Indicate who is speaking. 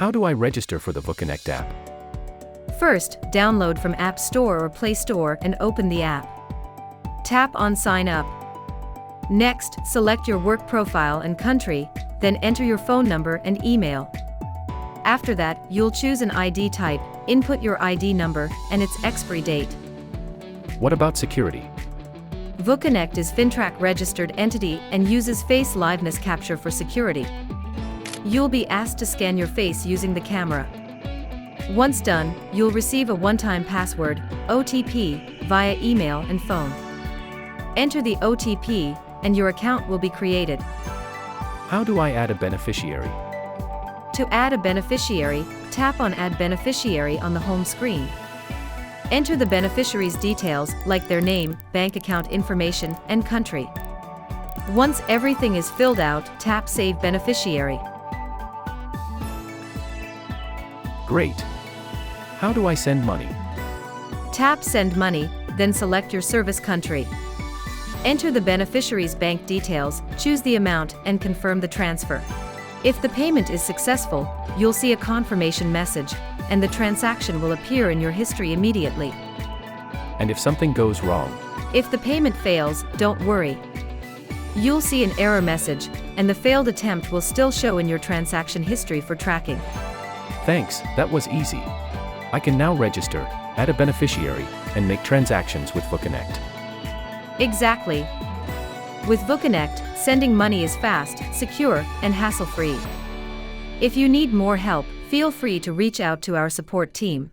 Speaker 1: How do I register for the VoooConnect app?
Speaker 2: First, download from App Store or Play Store and open the app. Tap on Sign Up. Next, select your work profile and country, then enter your phone number and email. After that, you'll choose an ID type, input your ID number, and its expiry date.
Speaker 1: What about security?
Speaker 2: VoooConnect is Fintech registered entity and uses face liveness capture for security. You'll be asked to scan your face using the camera. Once done, you'll receive a one-time password, OTP, via email and phone. Enter the OTP, and your account will be created.
Speaker 1: How do I add a beneficiary?
Speaker 2: To add a beneficiary, tap on Add Beneficiary on the home screen. Enter the beneficiary's details, like their name, bank account information, and country. Once everything is filled out, tap Save Beneficiary.
Speaker 1: Great! How do I send money?
Speaker 2: Tap Send Money, then select your service country. Enter the beneficiary's bank details, choose the amount, and confirm the transfer. If the payment is successful, you'll see a confirmation message, and the transaction will appear in your history immediately.
Speaker 1: And if something goes wrong?
Speaker 2: If the payment fails, don't worry. You'll see an error message, and the failed attempt will still show in your transaction history for tracking.
Speaker 1: Thanks, that was easy. I can now register, add a beneficiary, and make transactions with VoooConnect.
Speaker 2: Exactly. With VoooConnect, sending money is fast, secure, and hassle-free. If you need more help, feel free to reach out to our support team.